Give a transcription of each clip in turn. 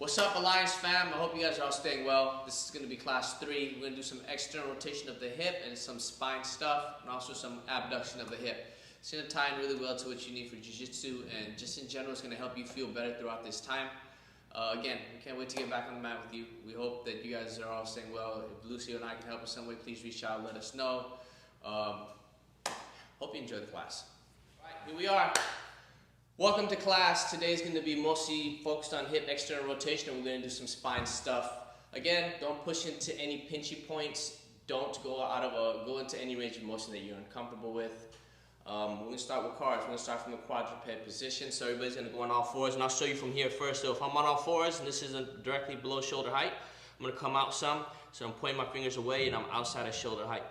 What's up, Alliance fam? I hope you guys are all staying well. This is going to be class 3. We're going to do some external rotation of the hip and some spine stuff, and also some abduction of the hip. It's going to tie in really well to what you need for jiu-jitsu, and just in general, it's going to help you feel better throughout this time. Again, we can't wait to get back on the mat with you. We hope that you guys are all staying well. If Lucy and I can help in some way, please reach out and let us know. Hope you enjoy the class. All right, here we are. Welcome to class. Today's going to be mostly focused on hip external rotation, and we're going to do some spine stuff. Again, don't push into any pinchy points. Don't go into any range of motion that you're uncomfortable with. We're going to start with cars. We're going to start from the quadruped position. So everybody's going to go on all fours, and I'll show you from here first. So if I'm on all fours, and this isn't directly below shoulder height, I'm going to come out some. So I'm pointing my fingers away, and I'm outside of shoulder height.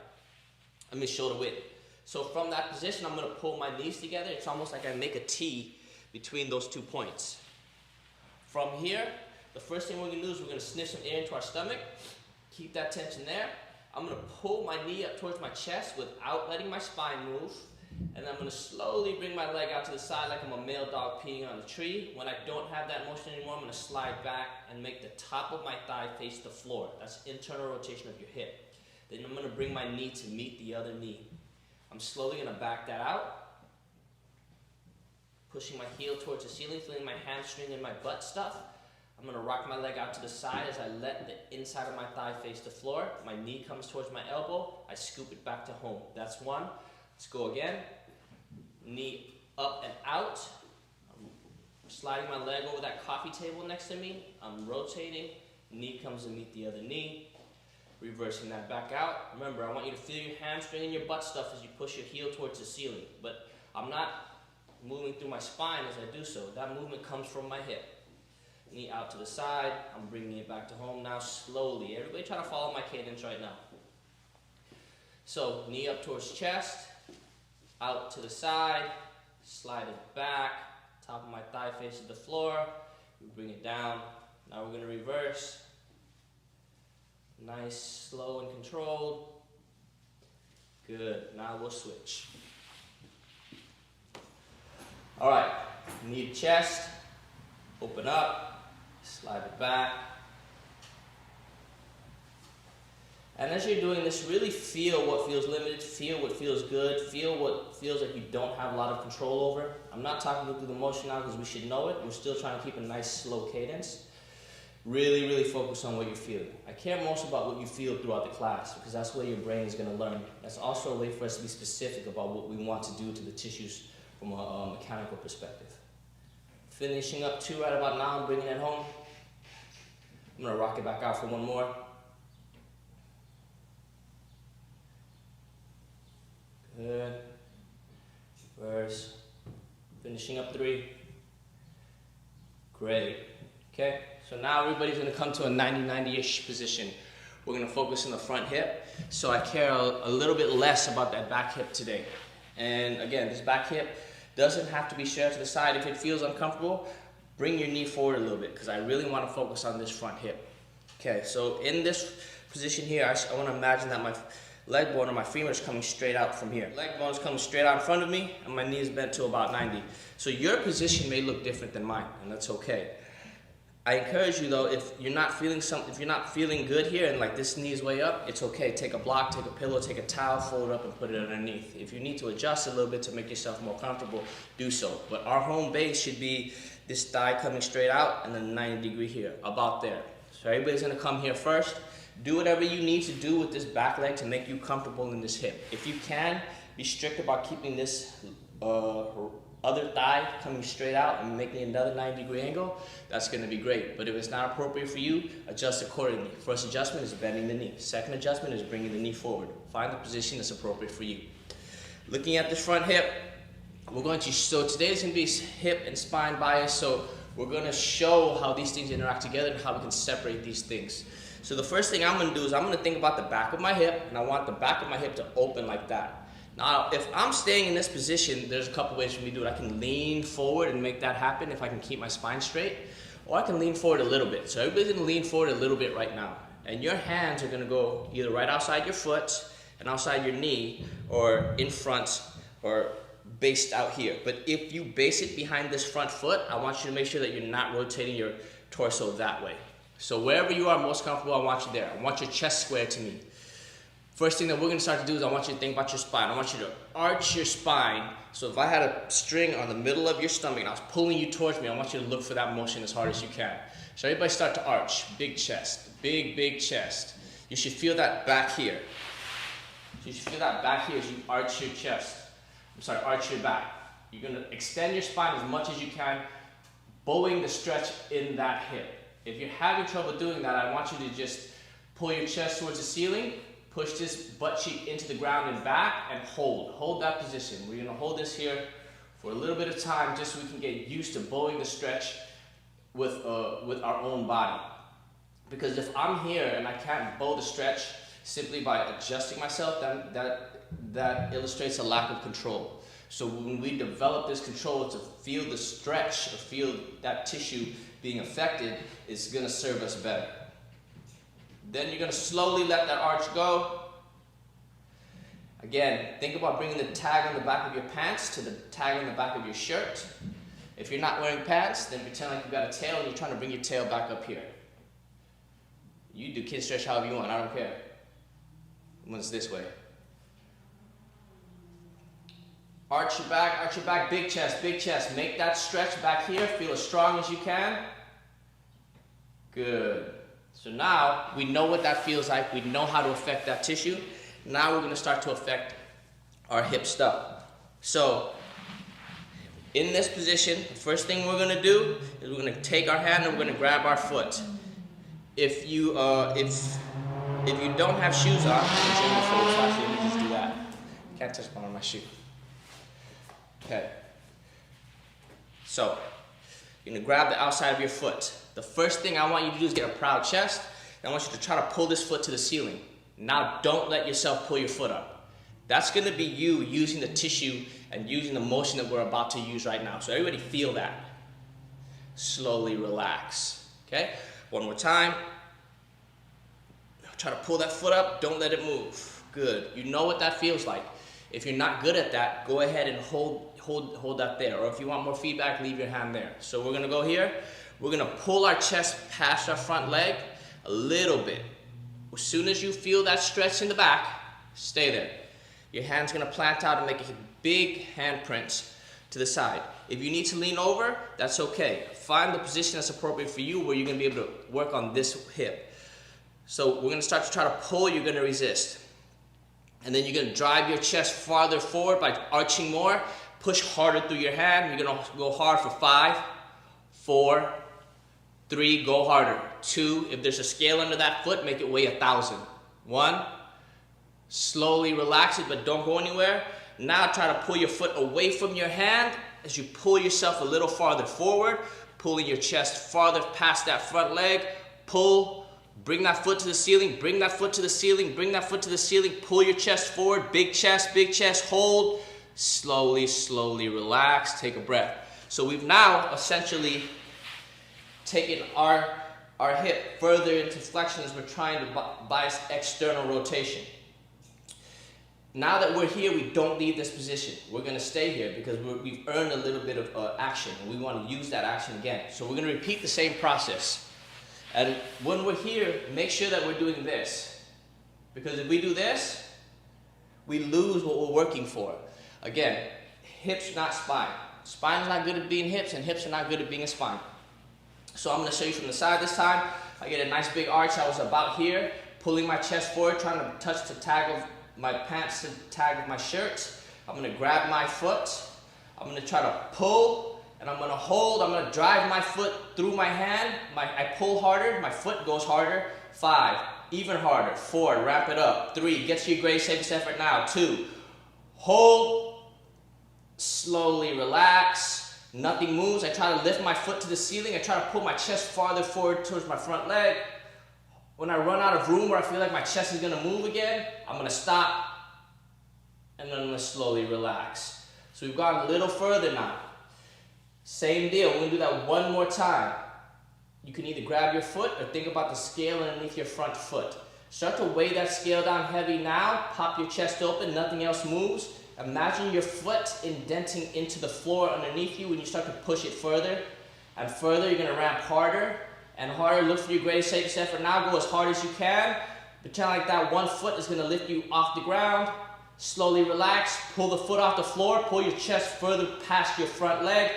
Shoulder width. So from that position, I'm going to pull my knees together. It's almost like I make a T between those 2 points. From here, the first thing we're going to do is we're going to sniff some air into our stomach. Keep that tension there. I'm going to pull my knee up towards my chest without letting my spine move. And I'm going to slowly bring my leg out to the side like I'm a male dog peeing on a tree. When I don't have that motion anymore, I'm going to slide back and make the top of my thigh face the floor. That's internal rotation of your hip. Then I'm going to bring my knee to meet the other knee. I'm slowly going to back that out. Pushing my heel towards the ceiling, feeling my hamstring and my butt stuff. I'm going to rock my leg out to the side as I let the inside of my thigh face the floor. My knee comes towards my elbow. I scoop it back to home. That's one. Let's go again. Knee up and out. I'm sliding my leg over that coffee table next to me. I'm rotating. Knee comes to meet the other knee. Reversing that back out. Remember, I want you to feel your hamstring and your butt stuff as you push your heel towards the ceiling. But I'm not moving through my spine as I do so. That movement comes from my hip. Knee out to the side. I'm bringing it back to home now slowly. Everybody try to follow my cadence right now. So knee up towards chest, out to the side, slide it back, top of my thigh faces the floor. We bring it down. Now we're going to reverse. Nice, slow and controlled. Good. Now we'll switch. All right, knee to chest, open up, slide it back. And as you're doing this, really feel what feels limited, feel what feels good, feel what feels like you don't have a lot of control over. I'm not talking through the motion now because we should know it. We're still trying to keep a nice slow cadence. Really, really focus on what you're feeling. I care most about what you feel throughout the class because that's where your brain is going to learn. That's also a way for us to be specific about what we want to do to the tissues from a mechanical perspective. Finishing up 2 right about now and bringing it home. I'm going to rock it back out for one more. Good. Reverse. Finishing up 3. Great. Okay, so now everybody's going to come to a 90-90-ish position. We're going to focus on the front hip. So I care a little bit less about that back hip today. And again, this back hip doesn't have to be shared to the side. If it feels uncomfortable, bring your knee forward a little bit because I really want to focus on this front hip. Okay, so in this position here, I want to imagine that my leg bone or my femur is coming straight out from here. Leg bone is coming straight out in front of me and my knee is bent to about 90. So your position may look different than mine, and that's okay. I encourage you though, if you're not feeling good here and like this knee is way up, it's okay. Take a block, take a pillow, take a towel, fold it up and put it underneath. If you need to adjust a little bit to make yourself more comfortable, do so. But our home base should be this thigh coming straight out and then 90 degree here, about there. So everybody's gonna come here first. Do whatever you need to do with this back leg to make you comfortable in this hip. If you can, be strict about keeping this other thigh coming straight out and making another 90-degree angle, that's going to be great. But if it's not appropriate for you, adjust accordingly. First adjustment is bending the knee. Second adjustment is bringing the knee forward. Find the position that's appropriate for you. Looking at this front hip, so today is going to be hip and spine bias, so we're going to show how these things interact together and how we can separate these things. So the first thing I'm going to do is I'm going to think about the back of my hip, and I want the back of my hip to open like that. Now, if I'm staying in this position, there's a couple ways for me to do it. I can lean forward and make that happen if I can keep my spine straight, or I can lean forward a little bit. So everybody's gonna lean forward a little bit right now. And your hands are gonna go either right outside your foot and outside your knee, or in front, or based out here. But if you base it behind this front foot, I want you to make sure that you're not rotating your torso that way. So wherever you are most comfortable, I want you there. I want your chest square to me. First thing that we're going to start to do is I want you to think about your spine. I want you to arch your spine. So if I had a string on the middle of your stomach and I was pulling you towards me, I want you to look for that motion as hard as you can. So everybody start to arch. Big chest. Big, big chest. You should feel that back here. So you should feel that back here as you arch your chest. Arch your back. You're going to extend your spine as much as you can, bowing the stretch in that hip. If you're having trouble doing that, I want you to just pull your chest towards the ceiling, push this butt cheek into the ground and back, and hold. Hold that position. We're going to hold this here for a little bit of time just so we can get used to bowing the stretch with our own body. Because if I'm here and I can't bow the stretch simply by adjusting myself, then that illustrates a lack of control. So when we develop this control to feel the stretch, or feel that tissue being affected, is going to serve us better. Then you're going to slowly let that arch go. Again, think about bringing the tag on the back of your pants to the tag on the back of your shirt. If you're not wearing pants, then pretend like you've got a tail and you're trying to bring your tail back up here. You do Kinstretch however you want, I don't care. When it's this way. Arch your back, big chest, big chest. Make that stretch back here, feel as strong as you can. Good. So now we know what that feels like, we know how to affect that tissue. Now we're going to start to affect our hip stuff. So in this position, the first thing we're going to do is we're going to take our hand and we're going to grab our foot. If you don't have shoes on, actually, let me just do that. Can't touch one on my shoe. Okay. So you're going to grab the outside of your foot. The first thing I want you to do is get a proud chest. And I want you to try to pull this foot to the ceiling. Now don't let yourself pull your foot up. That's going to be you using the tissue and using the motion that we're about to use right now. So everybody feel that. Slowly relax. Okay? One more time. Try to pull that foot up. Don't let it move. Good. You know what that feels like. If you're not good at that, go ahead and hold that there. Or if you want more feedback, leave your hand there. So we're going to go here. We're going to pull our chest past our front leg a little bit. As soon as you feel that stretch in the back, stay there. Your hand's going to plant out and make a big handprints to the side. If you need to lean over, that's okay. Find the position that's appropriate for you where you're going to be able to work on this hip. So we're going to start to try to pull, you're going to resist. And then you're going to drive your chest farther forward by arching more. Push harder through your hand. You're going to go hard for 5, 4, 3, go harder. 2, if there's a scale under that foot, make it weigh 1,000. 1, slowly relax it, but don't go anywhere. Now try to pull your foot away from your hand as you pull yourself a little farther forward, pulling your chest farther past that front leg. Pull, bring that foot to the ceiling, bring that foot to the ceiling, bring that foot to the ceiling, pull your chest forward, big chest, hold. Slowly, slowly relax, take a breath. So we've now essentially taken our hip further into flexion as we're trying to bias external rotation. Now that we're here, we don't leave this position. We're going to stay here because we've earned a little bit of action, and we want to use that action again. So we're going to repeat the same process. And when we're here, make sure that we're doing this. Because if we do this, we lose what we're working for. Again, hips, not spine. Spine is not good at being hips, and hips are not good at being a spine. So I'm going to show you from the side this time. I get a nice big arch. I was about here, pulling my chest forward, trying to touch the tag of my pants to the tag of my shirt. I'm going to grab my foot. I'm going to try to pull, and I'm going to hold. I'm going to drive my foot through my hand. I pull harder. My foot goes harder. 5, even harder. 4, wrap it up. 3, get to your greatest safest effort now. 2, hold. Slowly relax. Nothing moves. I try to lift my foot to the ceiling. I try to pull my chest farther forward towards my front leg. When I run out of room where I feel like my chest is going to move again, I'm going to stop, and then I'm going to slowly relax. So we've gone a little further now. Same deal. We're going to do that one more time. You can either grab your foot or think about the scale underneath your front foot. Start to weigh that scale down heavy now. Pop your chest open. Nothing else moves. Imagine your foot indenting into the floor underneath you when you start to push it further and further. You're going to ramp harder and harder. Look for your greatest safest effort. Now go as hard as you can. Pretend like that one foot is gonna lift you off the ground. Slowly relax, pull the foot off the floor, pull your chest further past your front leg.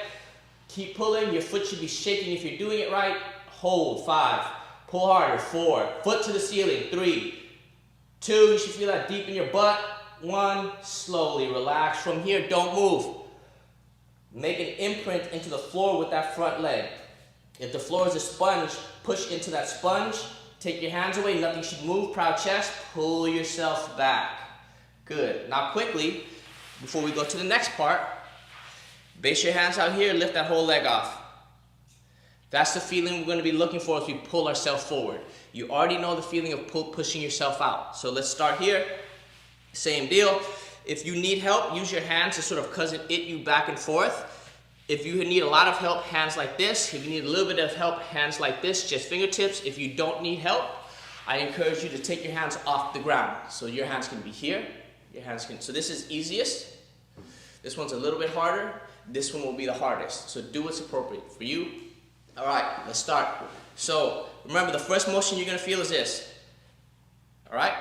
Keep pulling, your foot should be shaking if you're doing it right. Hold, 5, pull harder, 4, foot to the ceiling, 3, 2, you should feel that deep in your butt, 1, slowly relax. From here, don't move. Make an imprint into the floor with that front leg. If the floor is a sponge, push into that sponge, take your hands away, nothing should move, proud chest, pull yourself back. Good. Now quickly, before we go to the next part, base your hands out here, lift that whole leg off. That's the feeling we're going to be looking for as we pull ourselves forward. You already know the feeling of pushing yourself out. So let's start here. Same deal. If you need help, use your hands to sort of cousin it you back and forth. If you need a lot of help, hands like this. If you need a little bit of help, hands like this, just fingertips. If you don't need help, I encourage you to take your hands off the ground. So your hands can be here. So this is easiest. This one's a little bit harder. This one will be the hardest. So do what's appropriate for you. All right, let's start. So remember, the first motion you're gonna feel is this. All right?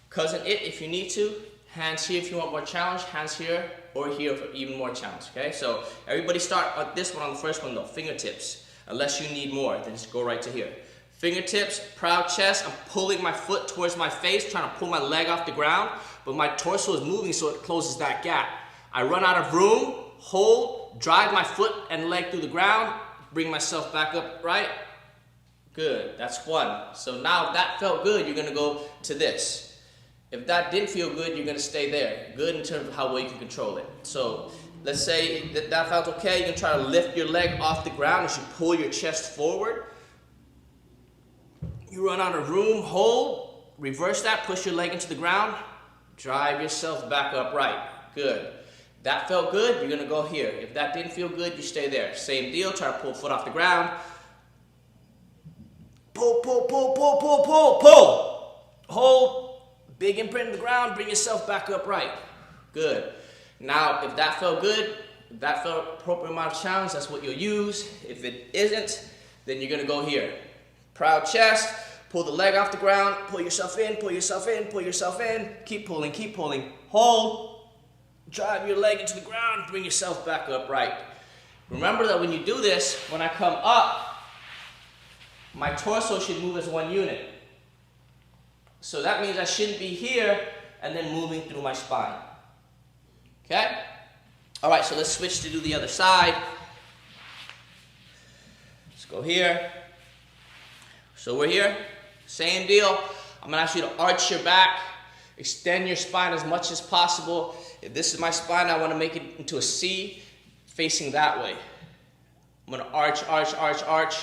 Cousin it if you need to. Hands here if you want more challenge. Hands here or here for even more challenge, okay? So everybody start on this one, on the first one though, fingertips. Unless you need more, then just go right to here. Fingertips, proud chest. I'm pulling my foot towards my face, trying to pull my leg off the ground, but my torso is moving so it closes that gap. I run out of room, hold, drive my foot and leg through the ground, bring myself back up, right? Good, that's 1. So now if that felt good, you're gonna go to this. If that didn't feel good, you're gonna stay there. Good in terms of how well you can control it. So let's say that felt okay, you can try to lift your leg off the ground as you pull your chest forward. You run out of room, hold, reverse that, push your leg into the ground, drive yourself back upright. Good. That felt good, you're gonna go here. If that didn't feel good, you stay there. Same deal, try to pull foot off the ground. Pull, pull, pull, pull, pull, pull, pull. Hold, big imprint in the ground, bring yourself back upright. Good. Now, if that felt good, if that felt appropriate amount of challenge, that's what you'll use. If it isn't, then you're gonna go here. Proud chest, pull the leg off the ground, pull yourself in, pull yourself in, pull yourself in. Keep pulling, hold. Drive your leg into the ground, bring yourself back upright. Remember that when you do this, when I come up, my torso should move as one unit. So that means I shouldn't be here and then moving through my spine. Okay? All right, so let's switch to do the other side. Let's go here. So we're here, same deal. I'm gonna ask you to arch your back, extend your spine as much as possible. If this is my spine, I wanna make it into a C, facing that way. I'm gonna arch, arch, arch, arch.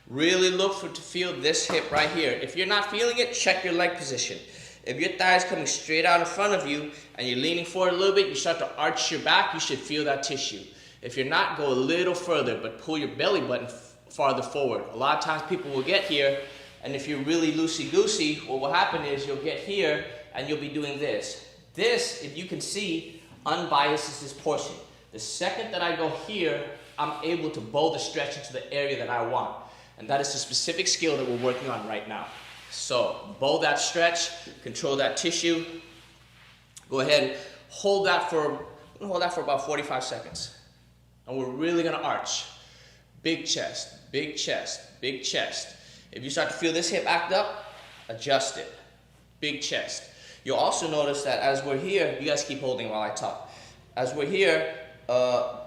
Really look to feel this hip right here. If you're not feeling it, check your leg position. If your thigh is coming straight out in front of you and you're leaning forward a little bit, you start to arch your back, you should feel that tissue. If you're not, go a little further, but pull your belly button farther forward. A lot of times people will get here, and if you're really loosey-goosey, what will happen is you'll get here and you'll be doing this. This, if you can see, unbiases this portion. The second that I go here, I'm able to bow the stretch into the area that I want. And that is the specific skill that we're working on right now. So, bow that stretch, control that tissue. Go ahead and hold that for about 45 seconds. And we're really gonna arch. Big chest, big chest, big chest. If you start to feel this hip act up, adjust it. Big chest. You'll also notice that as we're here, you guys keep holding while I talk. As we're here,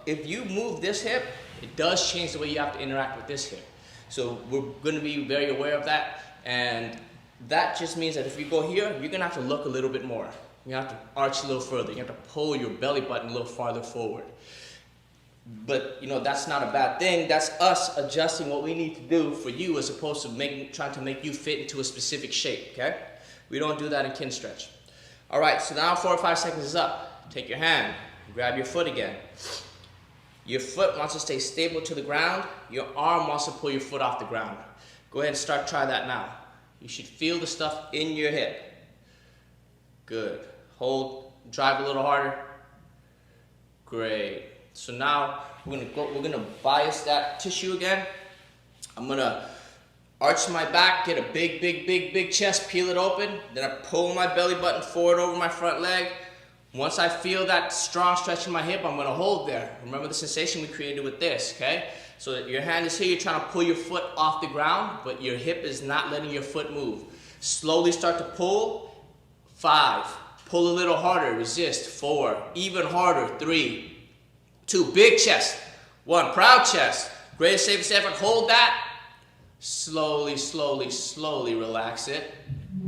if you move this hip, it does change the way you have to interact with this hip. So we're going to be very aware of that, and that just means that if you go here, you're going to have to look a little bit more. You have to arch a little further. You have to pull your belly button a little farther forward. But you know, that's not a bad thing. That's us adjusting what we need to do for you, as opposed to trying to make you fit into a specific shape, okay? We don't do that in Kinstretch. All right, so now 4 or 5 seconds is up. Take your hand, grab your foot again. Your foot wants to stay stable to the ground. Your arm wants to pull your foot off the ground. Go ahead and try that now. You should feel the stuff in your hip. Good. Hold, drive a little harder. Great. So now we're gonna bias that tissue again. I'm gonna arch my back, get a big chest, peel it open. Then I pull my belly button forward over my front leg. Once I feel that strong stretch in my hip, I'm gonna hold there. Remember the sensation we created with this, okay? So that your hand is here, you're trying to pull your foot off the ground, but your hip is not letting your foot move. Slowly start to pull. 5, pull a little harder, resist. 4, even harder. 3, 2, big chest. 1, proud chest. Greatest, safest effort, hold that. Slowly, slowly, slowly relax it.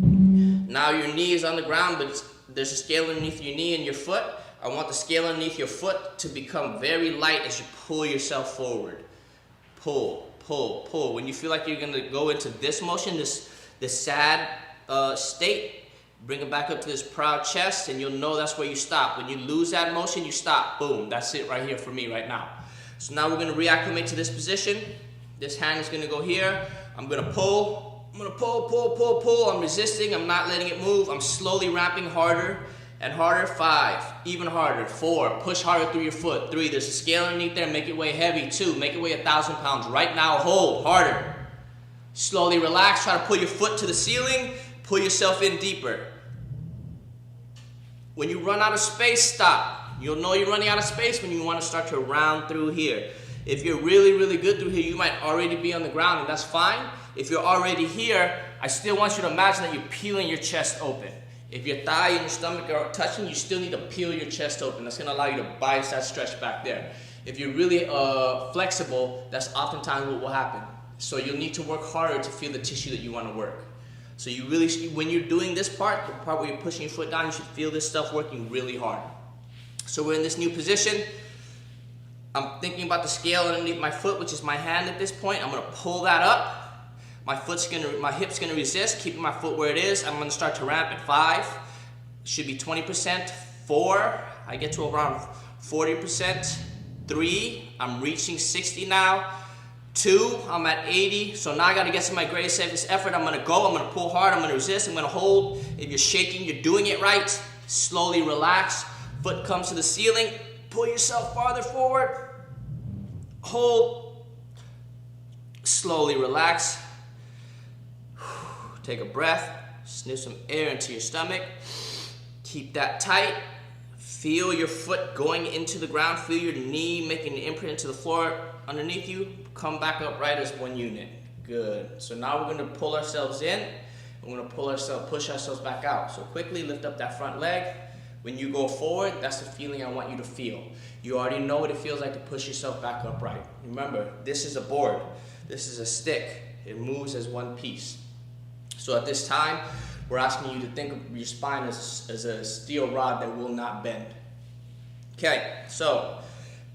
Now your knee is on the ground, but there's a scale underneath your knee and your foot. I want the scale underneath your foot to become very light as you pull yourself forward. Pull, pull, pull. When you feel like you're gonna go into this motion, this sad state, bring it back up to this proud chest, and you'll know that's where you stop. When you lose that motion, you stop. Boom, that's it right here for me right now. So now we're gonna reacclimate to this position. This hand is gonna go here. I'm gonna pull. I'm gonna pull, pull, pull, pull. I'm resisting, I'm not letting it move. I'm slowly ramping harder and harder. 5, even harder. 4, push harder through your foot. 3, there's a scale underneath there, make it weigh heavy. 2, make it weigh 1,000 pounds. Right now, hold harder. Slowly relax, try to pull your foot to the ceiling, pull yourself in deeper. When you run out of space, stop. You'll know you're running out of space when you want to start to round through here. If you're really, really good through here, you might already be on the ground, and that's fine. If you're already here, I still want you to imagine that you're peeling your chest open. If your thigh and your stomach are touching, you still need to peel your chest open. That's going to allow you to bias that stretch back there. If you're really flexible, that's oftentimes what will happen. So you'll need to work harder to feel the tissue that you want to work. So you really, when you're doing this part, the part where you're pushing your foot down, you should feel this stuff working really hard. So we're in this new position. I'm thinking about the scale underneath my foot, which is my hand at this point. I'm going to pull that up. My hip's gonna resist, keeping my foot where it is. I'm gonna start to ramp at 5. Should be 20%. 4, I get to around 40%. 3, I'm reaching 60 now. 2, I'm at 80. So now I gotta get to my greatest, safest effort. I'm gonna go, I'm gonna pull hard, I'm gonna resist, I'm gonna hold. If you're shaking, you're doing it right. Slowly relax. Foot comes to the ceiling. Pull yourself farther forward. Hold. Slowly relax. Take a breath, sniff some air into your stomach. Keep that tight. Feel your foot going into the ground. Feel your knee making an imprint into the floor underneath you. Come back up right as one unit. Good. So now we're going to pull ourselves in. We're going to push ourselves back out. So quickly lift up that front leg. When you go forward, that's the feeling I want you to feel. You already know what it feels like to push yourself back upright. Remember, this is a board. This is a stick. It moves as one piece. So at this time, we're asking you to think of your spine as a steel rod that will not bend. Okay, so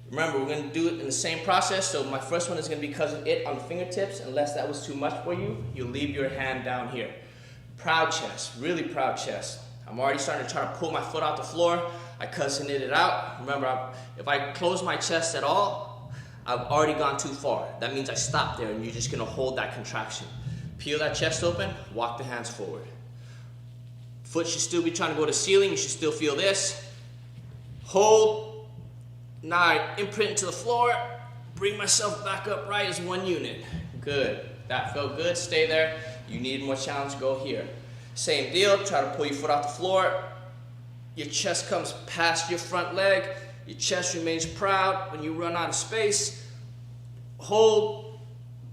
remember, we're going to do it in the same process. So my first one is going to be because of it on the fingertips. Unless that was too much for you, you'll leave your hand down here. Proud chest, really proud chest. I'm already starting to try to pull my foot off the floor. I cousin it out. Remember, if I close my chest at all, I've already gone too far. That means I stop there, and you're just going to hold that contraction. Peel that chest open, walk the hands forward. Foot should still be trying to go to the ceiling. You should still feel this. Hold. Now I imprint into the floor. Bring myself back up right as one unit. Good. That felt good. Stay there. You need more challenge, go here. Same deal. Try to pull your foot off the floor. Your chest comes past your front leg. Your chest remains proud. When you run out of space, hold.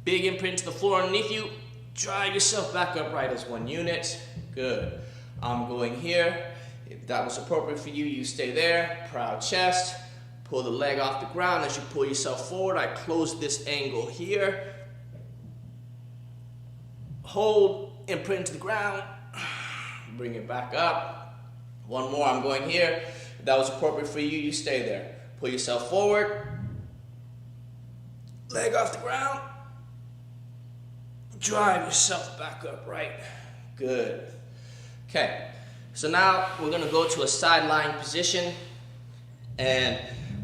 Big imprint to the floor underneath you. Drive yourself back up right as one unit. Good. I'm going here. If that was appropriate for you, you stay there. Proud chest. Pull the leg off the ground as you pull yourself forward. I close this angle here. Hold, imprint to the ground. Bring it back up. One more, I'm going here. If that was appropriate for you, you stay there. Pull yourself forward. Leg off the ground. Drive yourself back up, right? Good. Okay, so now we're gonna go to a sideline position. And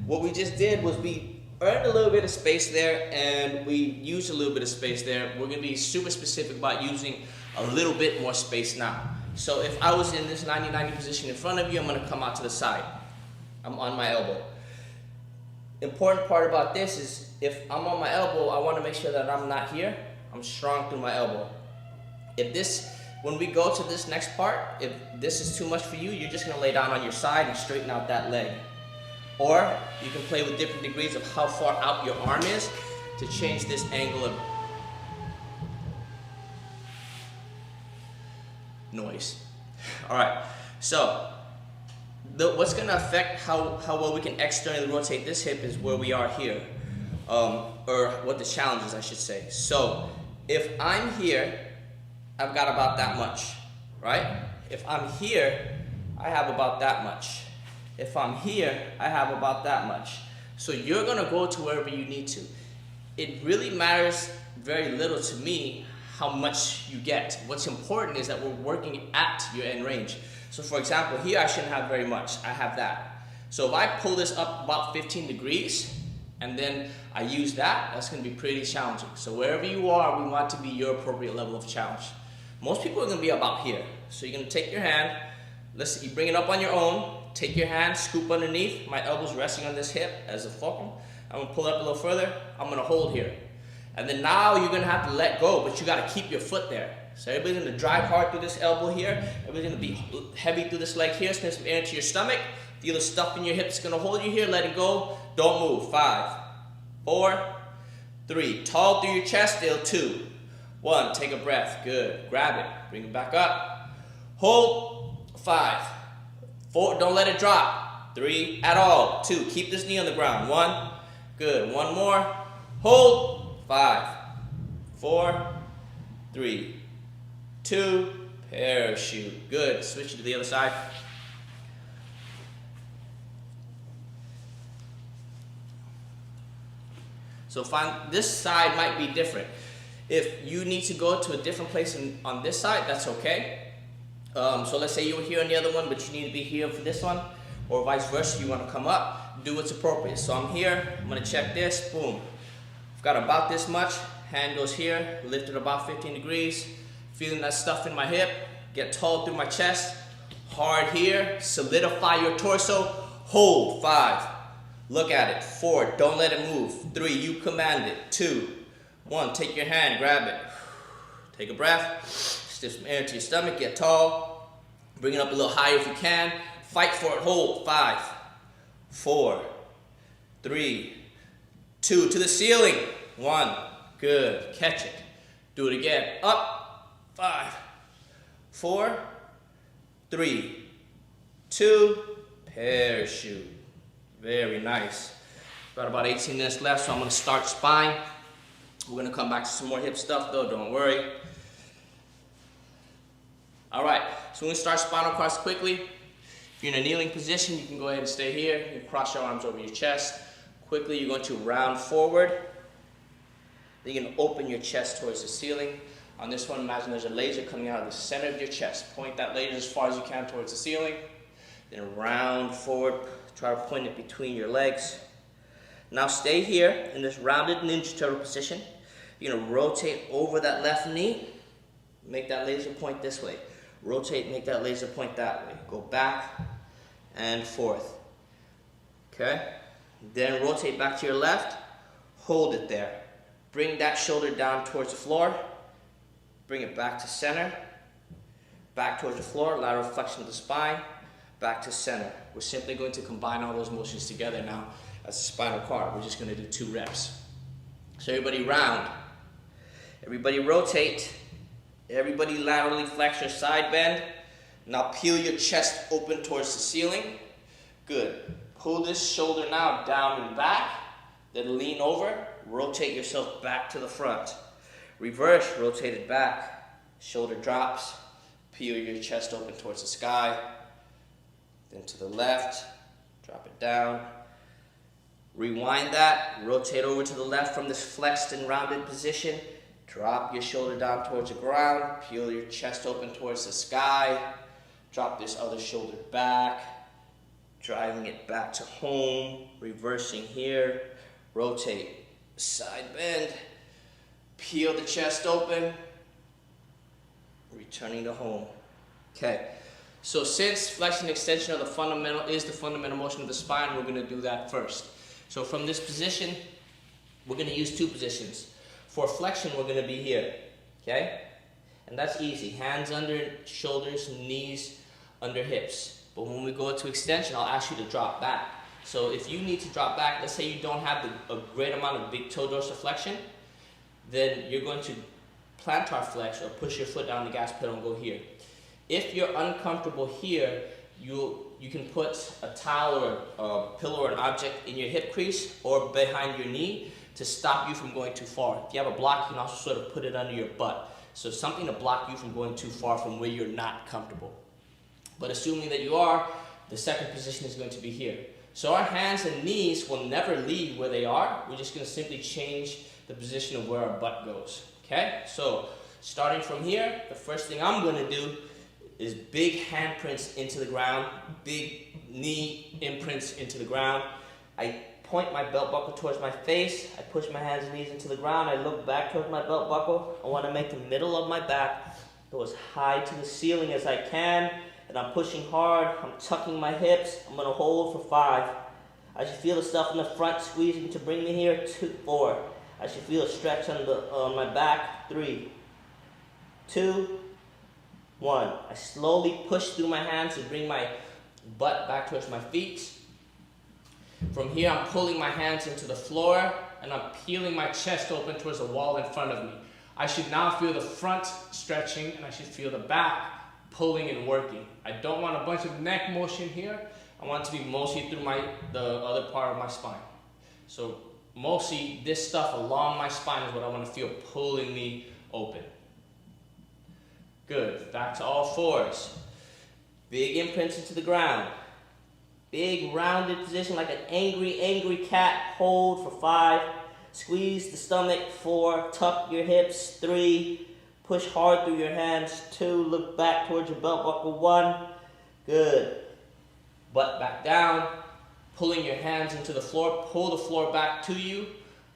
what we just did was we earned a little bit of space there and we used a little bit of space there. We're gonna be super specific about using a little bit more space now. So if I was in this 90-90 position in front of you, I'm gonna come out to the side. I'm on my elbow. Important part about this is if I'm on my elbow, I wanna make sure that I'm not here. I'm strong through my elbow. When we go to this next part, if this is too much for you, you're just gonna lay down on your side and straighten out that leg. Or you can play with different degrees of how far out your arm is to change this angle of noise. All right, so what's gonna affect how well we can externally rotate this hip is where we are here, or what the challenge is, I should say. So if I'm here, I've got about that much, right? If I'm here, I have about that much. If I'm here, I have about that much. So you're gonna go to wherever you need to. It really matters very little to me how much you get. What's important is that we're working at your end range. So for example, here I shouldn't have very much. I have that. So if I pull this up about 15 degrees and then I use that, that's gonna be pretty challenging. So wherever you are, we want to be your appropriate level of challenge. Most people are gonna be about here. So you're gonna take your hand, you bring it up on your own, take your hand, scoop underneath, my elbow's resting on this hip as a fulcrum. I'm gonna pull it up a little further, I'm gonna hold here. And then now you're gonna have to let go, but you gotta keep your foot there. So everybody's gonna drive hard through this elbow here, everybody's gonna be heavy through this leg here, spend some air into your stomach, feel the stuff in your hips gonna hold you here, let it go, don't move. 5, 4, 3, tall through your chest, still 2, 1, take a breath, good, grab it, bring it back up, hold, 5, 4, don't let it drop, 3, at all, 2, keep this knee on the ground, 1, good, 1 more, hold, 5, 4, 3, 2, parachute, good, switch it to the other side. So this side might be different. If you need to go to a different place on this side, that's okay. So let's say you were here on the other one, but you need to be here for this one, or vice versa, you want to come up, do what's appropriate. So I'm here, I'm going to check this, boom. I've got about this much, hand goes here, lift it about 15 degrees, feeling that stuff in my hip, get tall through my chest, hard here, solidify your torso, hold, 5, look at it, 4, don't let it move, 3, you command it, 2, 1, take your hand, grab it, take a breath, stiff some air to your stomach, get tall, bring it up a little higher if you can, fight for it, hold, 5, 4, 3, 2, to the ceiling, 1, good, catch it, do it again, up, 5, 4, 3, 2, parachute, very nice. Got about 18 minutes left, so I'm gonna start spine. We're gonna come back to some more hip stuff though, don't worry. All right, so we're gonna start spinal cross quickly. If you're in a kneeling position, you can go ahead and stay here. You can cross your arms over your chest. Quickly, you're going to round forward. Then you're gonna open your chest towards the ceiling. On this one, imagine there's a laser coming out of the center of your chest. Point that laser as far as you can towards the ceiling. Then round forward, try to point it between your legs. Now stay here in this rounded ninja turtle position. You're gonna rotate over that left knee. Make that laser point this way. Rotate, make that laser point that way. Go back and forth. Okay? Then rotate back to your left. Hold it there. Bring that shoulder down towards the floor. Bring it back to center. Back towards the floor, lateral flexion of the spine. Back to center. We're simply going to combine all those motions together now as a spinal cord. We're just going to do 2 reps. So everybody round. Everybody rotate. Everybody laterally flex your side bend. Now peel your chest open towards the ceiling. Good. Pull this shoulder now down and back. Then lean over. Rotate yourself back to the front. Reverse, rotate it back. Shoulder drops. Peel your chest open towards the sky. Then to the left, drop it down. Rewind that, rotate over to the left from this flexed and rounded position. Drop your shoulder down towards the ground, peel your chest open towards the sky. Drop this other shoulder back, driving it back to home, reversing here. Rotate, side bend, peel the chest open, returning to home. Okay. So since flexion extension of the fundamental is the fundamental motion of the spine, we're going to do that first. So from this position, we're going to use 2 positions. For flexion, we're going to be here, okay? And that's easy. Hands under shoulders, knees under hips. But when we go to extension, I'll ask you to drop back. So if you need to drop back, let's say you don't have a great amount of big toe dorsiflexion, then you're going to plantar flex or push your foot down the gas pedal and go here. If you're uncomfortable here, you can put a towel or a pillow or an object in your hip crease or behind your knee to stop you from going too far. If you have a block, you can also sort of put it under your butt. So something to block you from going too far from where you're not comfortable. But assuming that you are, the second position is going to be here. So our hands and knees will never leave where they are. We're just going to simply change the position of where our butt goes. Okay? So starting from here, the first thing I'm going to do is big handprints into the ground, big knee imprints into the ground. I point my belt buckle towards my face. I push my hands and knees into the ground. I look back towards my belt buckle. I want to make the middle of my back go as high to the ceiling as I can. And I'm pushing hard. I'm tucking my hips. I'm going to hold for 5. I should feel the stuff in the front squeezing to bring me here. 2, 4. I should feel a stretch on my back. 3, 2, 1. I slowly push through my hands to bring my butt back towards my feet. From here, I'm pulling my hands into the floor, and I'm peeling my chest open towards the wall in front of me. I should now feel the front stretching, and I should feel the back pulling and working. I don't want a bunch of neck motion here. I want it to be mostly through the other part of my spine. So mostly this stuff along my spine is what I want to feel pulling me open. Good. Back to all fours. Big imprints into the ground. Big rounded position like an angry cat. Hold for 5. Squeeze the stomach. 4. Tuck your hips. 3. Push hard through your hands. 2. Look back towards your belt buckle. 1. Good. Butt back down. Pulling your hands into the floor. Pull the floor back to you.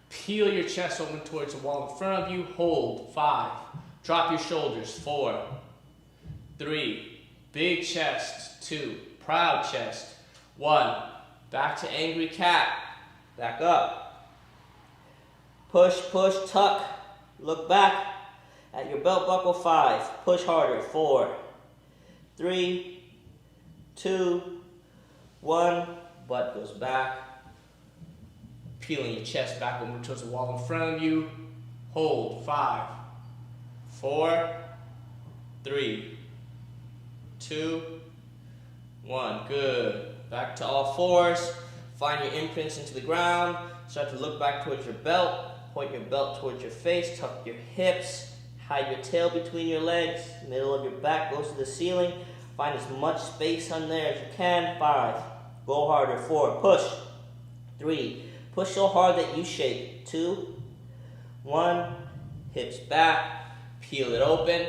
Peel your chest open towards the wall in front of you. Hold. 5. Drop your shoulders. 4. 3. Big chest. 2. Proud chest. 1. Back to angry cat. Back up. Push, tuck. Look back at your belt buckle. 5. Push harder. 4. 3. 2. 1. Butt goes back. Peeling your chest back over towards the wall in front of you. Hold. 5. 4. 3. 2. 1. Good. Back to all fours. Find your imprints into the ground. Start to look back towards your belt. Point your belt towards your face. Tuck your hips. Hide your tail between your legs. Middle of your back goes to the ceiling. Find as much space on there as you can. 5. Go harder. 4. Push. 3. Push so hard that you shake. 2. 1. Hips back. Peel it open.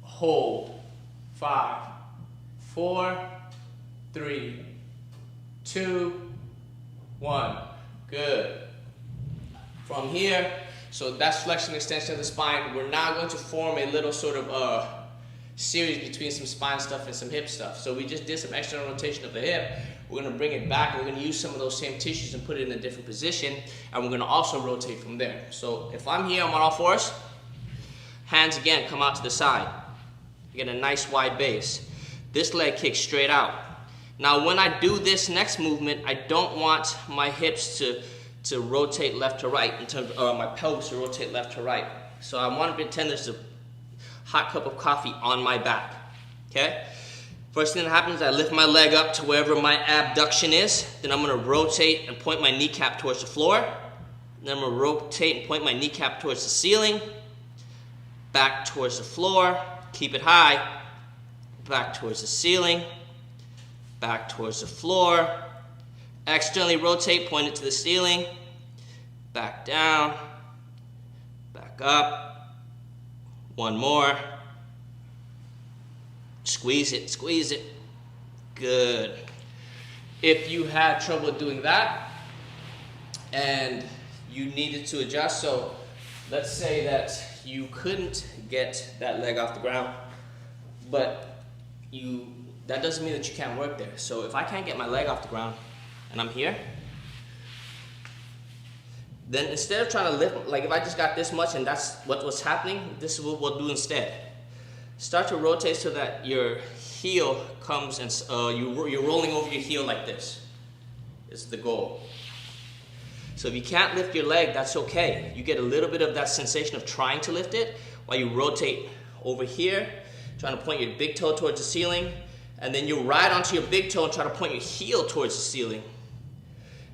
Hold. 5. 4. 3. 2. 1. Good. From here, so that's flexion extension of the spine. We're now going to form a little sort of series between some spine stuff and some hip stuff. So we just did some external rotation of the hip. We're going to bring it back. We're going to use some of those same tissues and put it in a different position. And we're going to also rotate from there. So if I'm here, I'm on all fours. Hands again come out to the side. You get a nice wide base. This leg kicks straight out. Now when I do this next movement, I don't want my hips to rotate left to right, in terms of my pelvis to rotate left to right. So I want to pretend there's a hot cup of coffee on my back. Okay? First thing that happens is I lift my leg up to wherever my abduction is. Then I'm going to rotate and point my kneecap towards the floor. Then I'm going to rotate and point my kneecap towards the ceiling. Back towards the floor. Keep it high. Back towards the ceiling. Back towards the floor. Externally rotate, point it to the ceiling. Back down. Back up. One more. Squeeze it, squeeze it. Good. If you had trouble doing that and you needed to adjust, so let's say that you couldn't get that leg off the ground, but that doesn't mean that you can't work there. So if I can't get my leg off the ground and I'm here, Then instead of trying to lift, like if I just got this much and that's what's happening, this is what we'll do instead. Start to rotate so that your heel comes and you're rolling over your heel like this. Is the goal. So if you can't lift your leg, that's okay. You get a little bit of that sensation of trying to lift it while you rotate over here, trying to point your big toe towards the ceiling, and then you ride onto your big toe and try to point your heel towards the ceiling.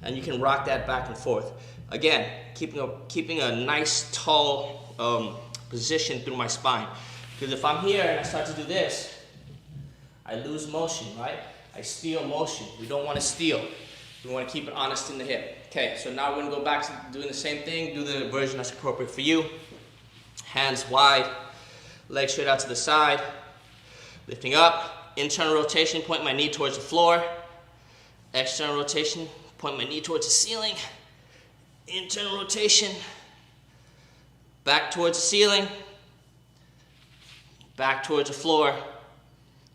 And you can rock that back and forth. Again, keeping a nice tall position through my spine. Because if I'm here and I start to do this, I lose motion, right? I steal motion. We don't want to steal. We want to keep it honest in the hip. Okay, so now we're going to go back to doing the same thing. Do the version that's appropriate for you. Hands wide, legs straight out to the side. Lifting up, internal rotation, point my knee towards the floor. External rotation, point my knee towards the ceiling. Internal rotation, back towards the ceiling. Back towards the floor. You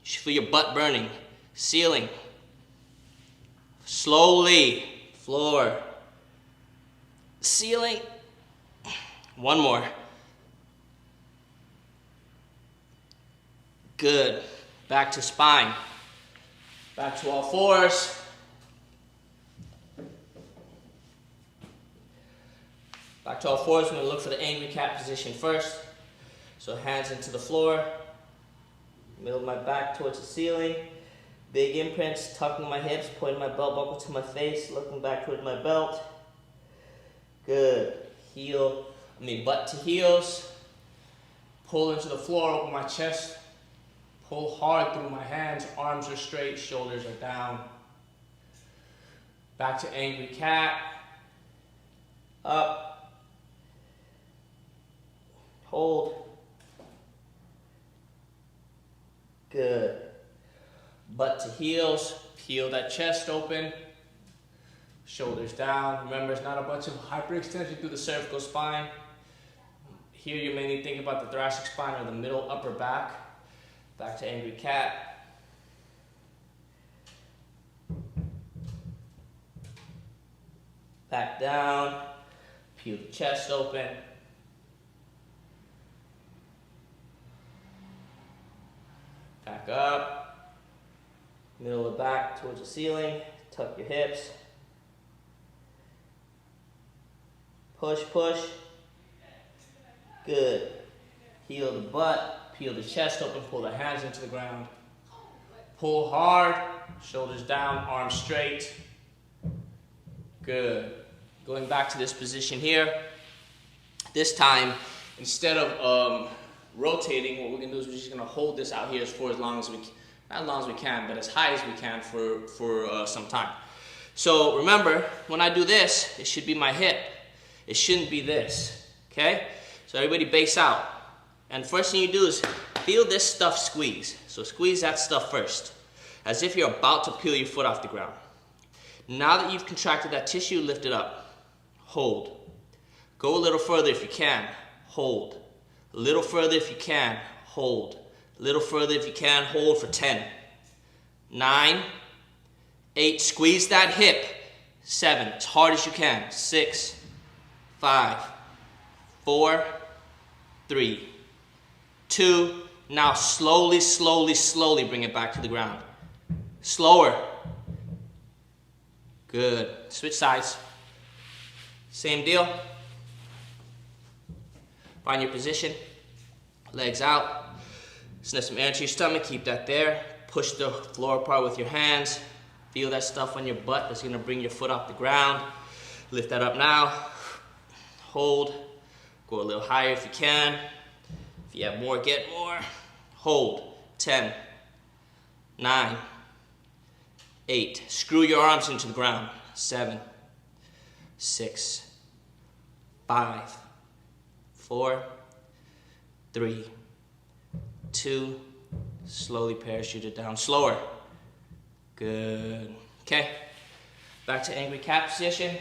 should feel your butt burning. Ceiling. Slowly, floor, ceiling. One more. Good. Back to spine. Back to all fours. Back to all fours. We're going to look for the angry cat position first. So hands into the floor. Middle of my back towards the ceiling. Big imprints, tucking my hips, pointing my belt buckle to my face, looking back towards my belt. Good. Butt to heels. Pull into the floor, open my chest. Pull hard through my hands, arms are straight, shoulders are down. Back to angry cat. Up. Hold. Good. Butt to heels, peel that chest open, shoulders down. Remember, it's not a bunch of hyperextension through the cervical spine. Here you mainly think about the thoracic spine or the middle upper back. Back to angry cat. Back down, peel the chest open. Back up. Middle of the back towards the ceiling, tuck your hips. Push, push. Good. Heel the butt, peel the chest open, pull the hands into the ground. Pull hard, shoulders down, arms straight. Good. Going back to this position here. This time, instead of rotating, what we're going to do is we're just going to hold this out here for as long as we can. Not as long as we can, but as high as we can for some time. So remember, when I do this, it should be my hip. It shouldn't be this, okay? So everybody base out. And first thing you do is feel this stuff squeeze. So squeeze that stuff first, as if you're about to peel your foot off the ground. Now that you've contracted that tissue, lift it up. Hold. Go a little further if you can. Hold. A little further if you can. Hold. A little further if you can, hold for 10, 9, 8, squeeze that hip, 7, as hard as you can, 6, 5, 4, 3, 2, now slowly, slowly, slowly bring it back to the ground. Slower. Good. Switch sides. Same deal. Find your position, legs out. Sniff some air into your stomach, keep that there. Push the floor apart with your hands. Feel that stuff on your butt that's gonna bring your foot off the ground. Lift that up now. Hold. Go a little higher if you can. If you have more, get more. Hold. 10, 9, 8. Screw your arms into the ground. 7, 6, 5, 4, 3, 2, slowly parachute it down, slower. Good. Okay, back to angry cat position.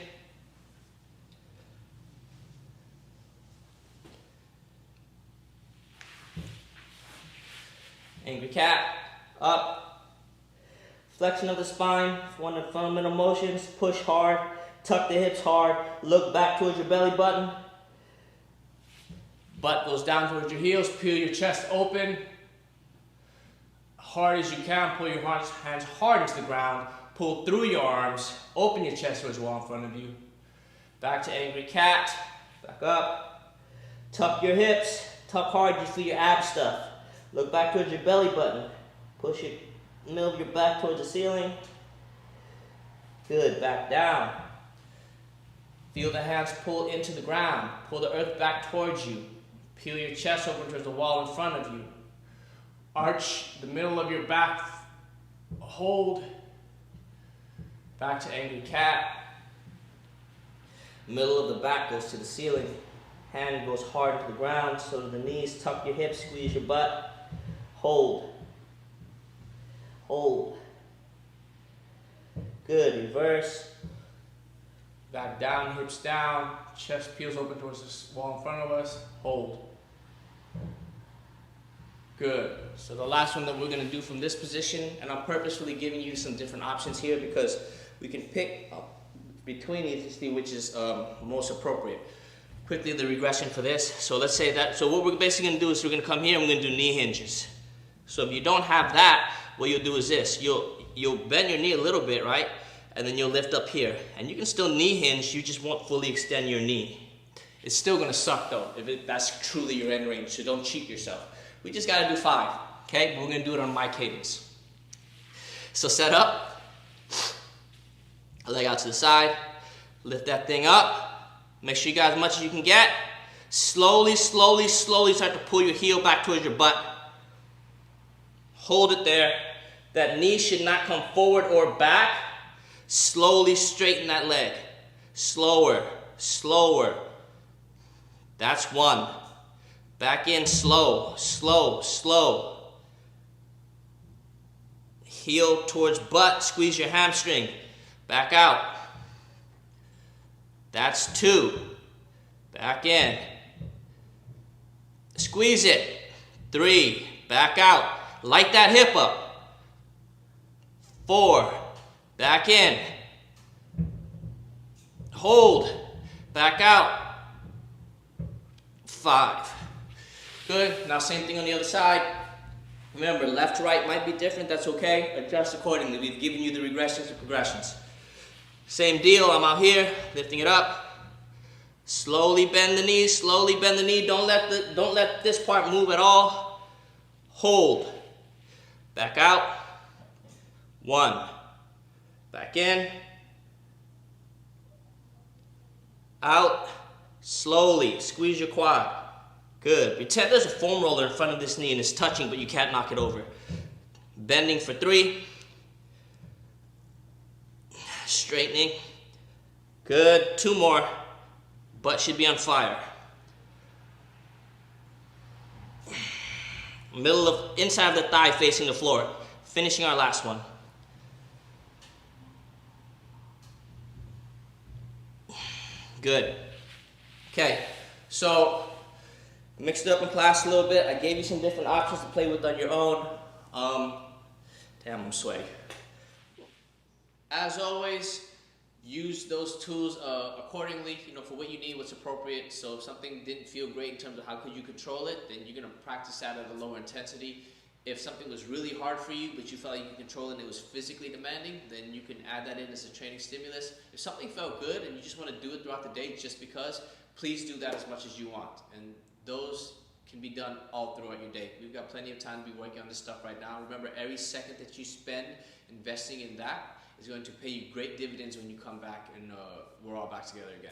Angry cat, up. Flexion of the spine, one of the fundamental motions. Push hard, Tuck the hips hard. Look back towards your belly button. Butt goes down towards your heels. Peel your chest open. Hard as you can. Pull your hands hard into the ground. Pull through your arms. Open your chest towards the wall in front of you. Back to angry cat. Back up. Tuck your hips. Tuck hard. You feel your ab stuff. Look back towards your belly button. Push your middle of your back towards the ceiling. Good. Back down. Feel the hands pull into the ground. Pull the earth back towards you. Peel your chest open towards the wall in front of you. Arch the middle of your back. Hold. Back to angry cat. Middle of the back goes to the ceiling. Hand goes hard to the ground, so to the knees. Tuck your hips, squeeze your butt. Hold. Hold. Good. Reverse. Back down, hips down. Chest peels open towards the wall in front of us. Hold. Good. So the last one that we're going to do from this position, and I'm purposefully giving you some different options here because we can pick between these to see which is most appropriate. Quickly, the regression for this. So let's say that. So what we're basically going to do is we're going to come here and we're going to do knee hinges. So if you don't have that, what you'll do is this. You'll bend your knee a little bit, right? And then you'll lift up here. And you can still knee hinge, you just won't fully extend your knee. It's still going to suck though, if that's truly your end range. So don't cheat yourself. We just got to do 5, okay? But we're going to do it on my cadence. So set up. Leg out to the side. Lift that thing up. Make sure you got as much as you can get. Slowly, slowly, slowly start to pull your heel back towards your butt. Hold it there. That knee should not come forward or back. Slowly straighten that leg. Slower, slower. That's 1. Back in, slow, slow, slow. Heel towards butt, squeeze your hamstring. Back out. That's 2. Back in. Squeeze it. 3. Back out. Light that hip up. 4. Back in. Hold. Back out. 5. Good. Now same thing on the other side. Remember, left, right might be different. That's okay. Adjust accordingly. We've given you the regressions and progressions. Same deal. I'm out here, lifting it up. Slowly bend the knee. Slowly bend the knee. Don't let this part move at all. Hold. Back out. 1. Back in. Out. Slowly. Squeeze your quad. Good. Pretend there's a foam roller in front of this knee and it's touching, but you can't knock it over. Bending for 3. Straightening. Good. 2 more. Butt should be on fire. Inside of the thigh facing the floor. Finishing our last one. Good. Okay. So mixed it up in class a little bit. I gave you some different options to play with on your own. Damn, I'm sweaty. As always, use those tools accordingly, for what you need, what's appropriate. So if something didn't feel great in terms of how could you control it, then you're going to practice that at a lower intensity. If something was really hard for you, but you felt like you could control it and it was physically demanding, then you can add that in as a training stimulus. If something felt good and you just want to do it throughout the day just because, please do that as much as you want. And those can be done all throughout your day. We've got plenty of time to be working on this stuff right now. Remember, every second that you spend investing in that is going to pay you great dividends when you come back and we're all back together again.